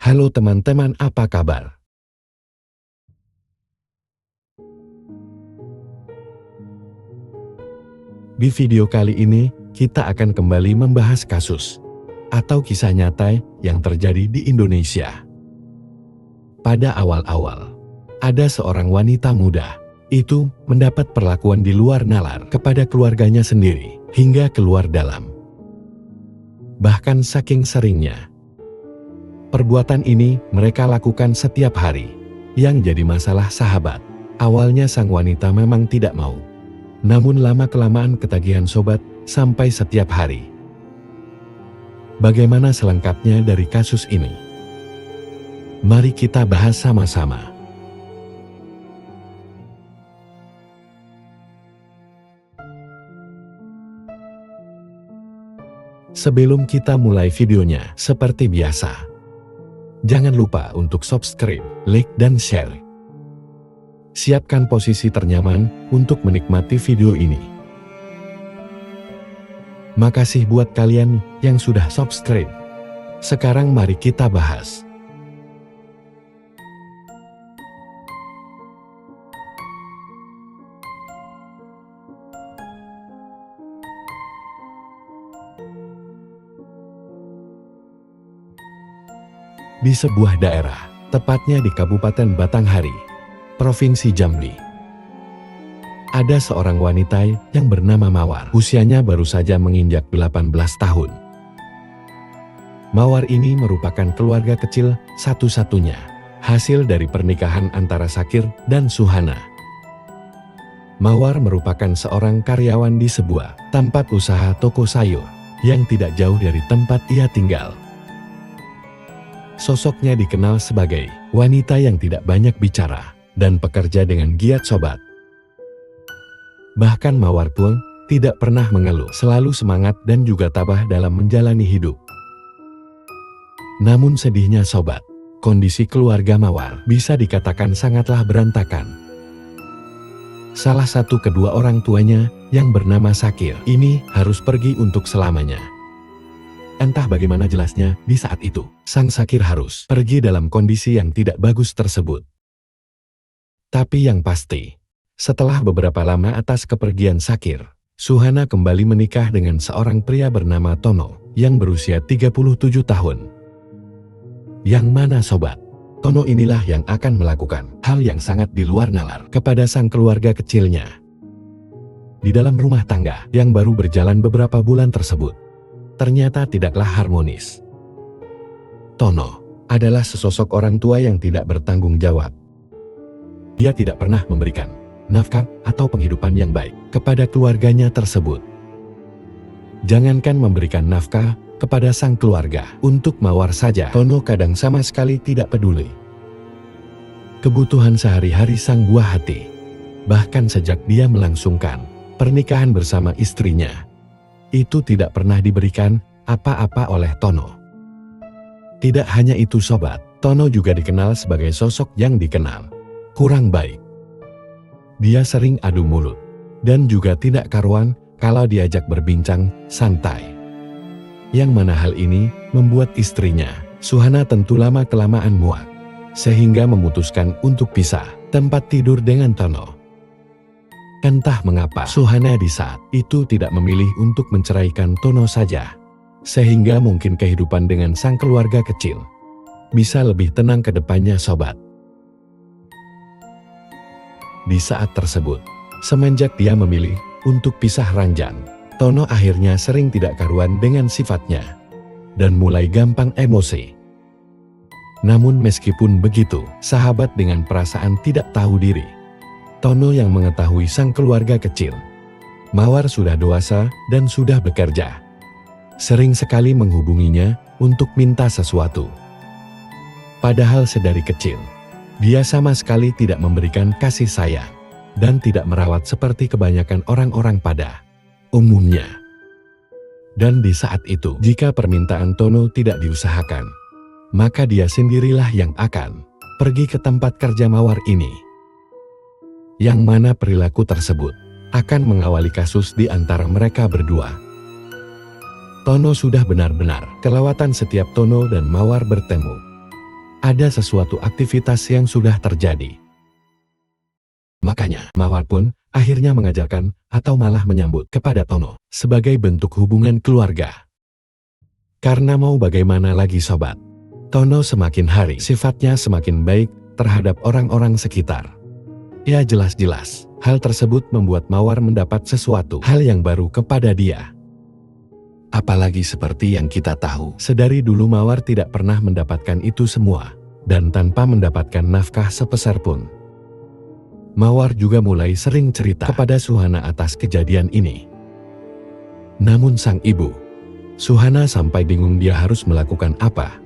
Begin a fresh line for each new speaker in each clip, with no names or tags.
Halo teman-teman, apa kabar? Di video kali ini, kita akan kembali membahas kasus atau kisah nyata yang terjadi di Indonesia. Pada awal-awal, ada seorang wanita muda itu mendapat perlakuan di luar nalar kepada keluarganya sendiri hingga keluar dalam. Bahkan saking seringnya, perbuatan ini mereka lakukan setiap hari. Yang jadi masalah sahabat, awalnya sang wanita memang tidak mau. Namun lama-kelamaan ketagihan sobat sampai setiap hari. Bagaimana selengkapnya dari kasus ini? Mari kita bahas sama-sama. Sebelum kita mulai videonya, seperti biasa, jangan lupa untuk subscribe, like, dan share. Siapkan posisi ternyaman untuk menikmati video ini. Makasih buat kalian yang sudah subscribe. Sekarang mari kita bahas. Di sebuah daerah, tepatnya di Kabupaten Batanghari, Provinsi Jambi, ada seorang wanita yang bernama Mawar. Usianya baru saja menginjak 18 tahun. Mawar ini merupakan keluarga kecil satu-satunya, hasil dari pernikahan antara Sakir dan Suhana. Mawar merupakan seorang karyawan di sebuah tempat usaha toko sayur yang tidak jauh dari tempat ia tinggal. Sosoknya dikenal sebagai wanita yang tidak banyak bicara dan pekerja dengan giat sobat. Bahkan Mawar pun tidak pernah mengeluh, selalu semangat dan juga tabah dalam menjalani hidup. Namun sedihnya sobat, kondisi keluarga Mawar bisa dikatakan sangatlah berantakan. Salah satu kedua orang tuanya yang bernama Sakir ini harus pergi untuk selamanya. Entah bagaimana jelasnya, di saat itu, sang Sakir harus pergi dalam kondisi yang tidak bagus tersebut. Tapi yang pasti, setelah beberapa lama atas kepergian Sakir, Suhana kembali menikah dengan seorang pria bernama Tono, yang berusia 37 tahun. Yang mana sobat, Tono inilah yang akan melakukan hal yang sangat di luar nalar kepada sang keluarga kecilnya. Di dalam rumah tangga yang baru berjalan beberapa bulan tersebut, ternyata tidaklah harmonis. Tono adalah sesosok orang tua yang tidak bertanggung jawab. Dia tidak pernah memberikan nafkah atau penghidupan yang baik kepada keluarganya tersebut. Jangankan memberikan nafkah kepada sang keluarga, untuk Mawar saja Tono kadang sama sekali tidak peduli. Kebutuhan sehari-hari sang buah hati, bahkan sejak dia melangsungkan pernikahan bersama istrinya, itu tidak pernah diberikan apa-apa oleh Tono. Tidak hanya itu sobat, Tono juga dikenal sebagai sosok yang dikenal kurang baik. Dia sering adu mulut, dan juga tidak karuan kalau diajak berbincang santai. Yang mana hal ini membuat istrinya, Suhana tentu lama-kelamaan muak, sehingga memutuskan untuk pisah tempat tidur dengan Tono. Entah mengapa Suhana di saat itu tidak memilih untuk menceraikan Tono saja, sehingga mungkin kehidupan dengan sang keluarga kecil bisa lebih tenang ke depannya sobat. Di saat tersebut, semenjak dia memilih untuk pisah ranjang, Tono akhirnya sering tidak karuan dengan sifatnya dan mulai gampang emosi. Namun meskipun begitu, sahabat dengan perasaan tidak tahu diri, Tono yang mengetahui sang keluarga kecil, Mawar sudah dewasa dan sudah bekerja, sering sekali menghubunginya untuk minta sesuatu. Padahal sedari kecil, dia sama sekali tidak memberikan kasih sayang dan tidak merawat seperti kebanyakan orang-orang pada umumnya. Dan di saat itu, jika permintaan Tono tidak diusahakan, maka dia sendirilah yang akan pergi ke tempat kerja Mawar ini. Yang mana perilaku tersebut akan mengawali kasus di antara mereka berdua. Tono sudah benar-benar kelewatan setiap Tono dan Mawar bertemu. ada sesuatu aktivitas yang sudah terjadi. Makanya, Mawar pun akhirnya mengajarkan atau malah menyambut kepada Tono sebagai bentuk hubungan keluarga. Karena mau bagaimana lagi sobat, Tono semakin hari sifatnya semakin baik terhadap orang-orang sekitar. Ya jelas-jelas, hal tersebut membuat Mawar mendapat sesuatu hal yang baru kepada dia. Apalagi seperti yang kita tahu, sedari dulu Mawar tidak pernah mendapatkan itu semua, dan tanpa mendapatkan nafkah sepeser pun. Mawar juga mulai sering cerita kepada Suhana atas kejadian ini. Namun sang ibu, Suhana sampai bingung dia harus melakukan apa.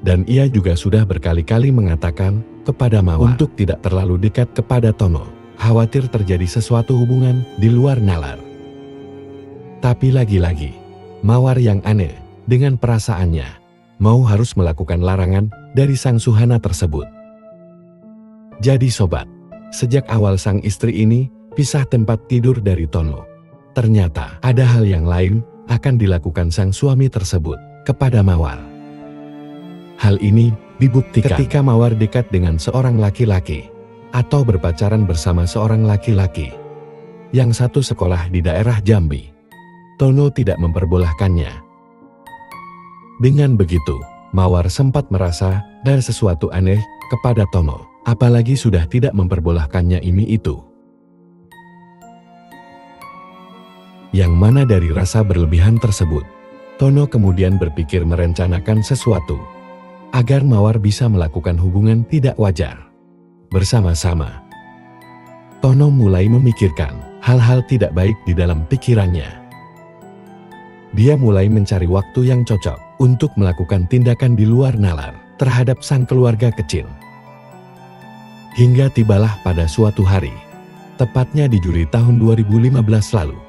Dan ia juga sudah berkali-kali mengatakan kepada Mawar untuk tidak terlalu dekat kepada Tono, khawatir terjadi sesuatu hubungan di luar nalar. Tapi lagi-lagi, Mawar yang aneh dengan perasaannya, mau harus melakukan larangan dari sang Suhana tersebut. Jadi sobat, sejak awal sang istri ini pisah tempat tidur dari Tono, ternyata ada hal yang lain akan dilakukan sang suami tersebut kepada Mawar. Hal ini dibuktikan ketika Mawar dekat dengan seorang laki-laki atau berpacaran bersama seorang laki-laki yang satu sekolah di daerah Jambi. Tono tidak memperbolehkannya. Dengan begitu, Mawar sempat merasa ada sesuatu aneh kepada Tono. Apalagi sudah tidak memperbolehkannya ini itu. Yang mana dari rasa berlebihan tersebut, Tono kemudian berpikir merencanakan sesuatu agar Mawar bisa melakukan hubungan tidak wajar bersama-sama. Tono mulai memikirkan hal-hal tidak baik di dalam pikirannya. Dia mulai mencari waktu yang cocok untuk melakukan tindakan di luar nalar terhadap sang keluarga kecil. Hingga tibalah pada suatu hari, tepatnya di Juli tahun 2015 lalu.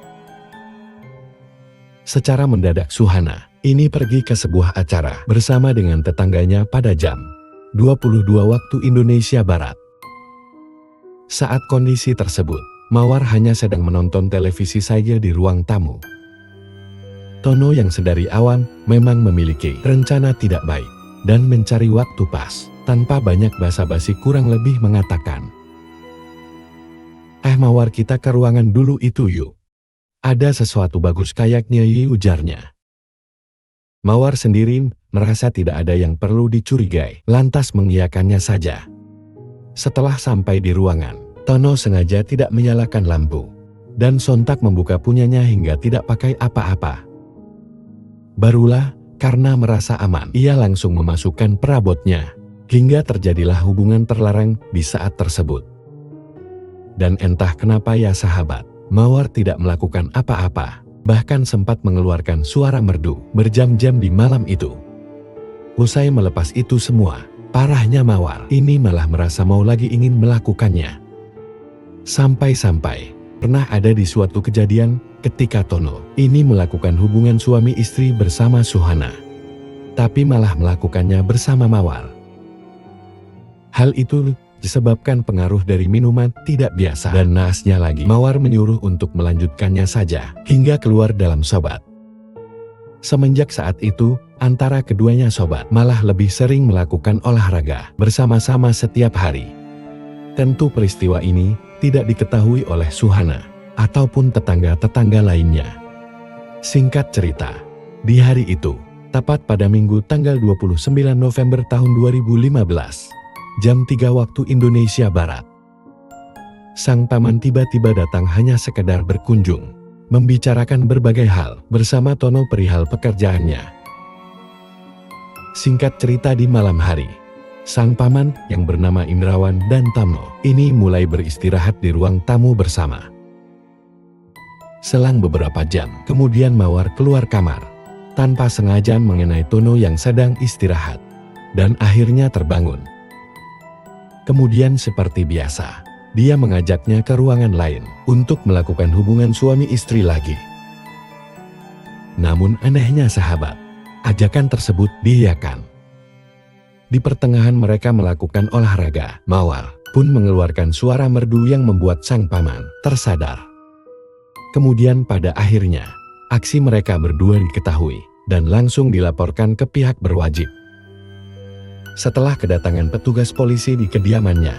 Secara mendadak Suhana ini pergi ke sebuah acara bersama dengan tetangganya pada jam 22 waktu Indonesia Barat. Saat kondisi tersebut, Mawar hanya sedang menonton televisi saja di ruang tamu. Tono yang sedari awal memang memiliki rencana tidak baik dan mencari waktu pas. Tanpa banyak basa-basi kurang lebih mengatakan, Mawar kita ke ruangan dulu itu yuk. Ada sesuatu bagus kayaknya ujarnya. Mawar sendiri merasa tidak ada yang perlu dicurigai, lantas mengiyakannya saja. Setelah sampai di ruangan, Tono sengaja tidak menyalakan lampu, dan sontak membuka punyanya hingga tidak pakai apa-apa. Barulah, karena merasa aman, ia langsung memasukkan perabotnya. Hingga terjadilah hubungan terlarang di saat tersebut. Dan entah kenapa ya sahabat, Mawar tidak melakukan apa-apa, bahkan sempat mengeluarkan suara merdu berjam-jam di malam itu. Usai melepas itu semua, parahnya Mawar ini malah merasa mau lagi ingin melakukannya. Sampai-sampai pernah ada di suatu kejadian ketika Tono ini melakukan hubungan suami istri bersama Suhana, tapi malah melakukannya bersama Mawar. Hal itu disebabkan pengaruh dari minuman tidak biasa dan naasnya lagi. Mawar menyuruh untuk melanjutkannya saja hingga keluar dalam sobat. Semenjak saat itu, antara keduanya sobat malah lebih sering melakukan olahraga bersama-sama setiap hari. Tentu peristiwa ini tidak diketahui oleh Suhana ataupun tetangga-tetangga lainnya. Singkat cerita, di hari itu, tepat pada Minggu tanggal 29 November tahun 2015, jam 3 waktu Indonesia Barat, sang paman tiba-tiba datang hanya sekedar berkunjung, membicarakan berbagai hal bersama Tono perihal pekerjaannya. Singkat cerita di malam hari, sang paman yang bernama Indrawan dan Tono ini mulai beristirahat di ruang tamu bersama. Selang beberapa jam, kemudian Mawar keluar kamar, tanpa sengaja mengenai Tono yang sedang istirahat, dan akhirnya terbangun. Kemudian seperti biasa, dia mengajaknya ke ruangan lain untuk melakukan hubungan suami istri lagi. Namun anehnya sahabat, ajakan tersebut diiyakan. Di pertengahan mereka melakukan olahraga, Mawar pun mengeluarkan suara merdu yang membuat sang paman tersadar. Kemudian pada akhirnya, aksi mereka berdua diketahui dan langsung dilaporkan ke pihak berwajib. setelah kedatangan petugas polisi di kediamannya.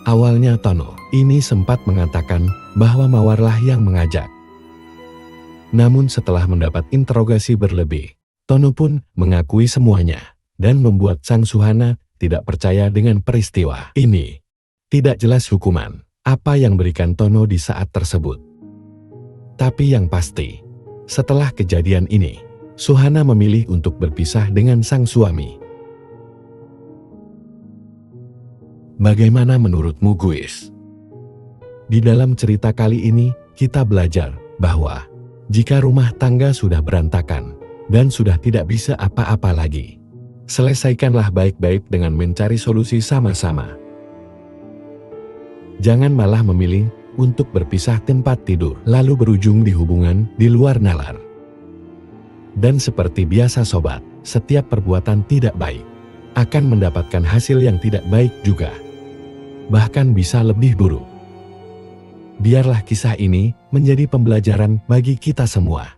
Awalnya Tono ini sempat mengatakan bahwa Mawarlah yang mengajak. Namun setelah mendapat interogasi berlebih, Tono pun mengakui semuanya dan membuat Sang Suhana tidak percaya dengan peristiwa ini. Tidak jelas hukuman apa yang berikan Tono di saat tersebut. Tapi yang pasti, setelah kejadian ini, Suhana memilih untuk berpisah dengan sang suami. Bagaimana menurutmu, Guys? Di dalam cerita kali ini, kita belajar bahwa jika rumah tangga sudah berantakan dan sudah tidak bisa apa-apa lagi, selesaikanlah baik-baik dengan mencari solusi sama-sama. Jangan malah memilih untuk berpisah tempat tidur, lalu berujung di hubungan di luar nalar. Dan seperti biasa sobat, setiap perbuatan tidak baik akan mendapatkan hasil yang tidak baik juga. Bahkan bisa lebih buruk. Biarlah kisah ini menjadi pembelajaran bagi kita semua.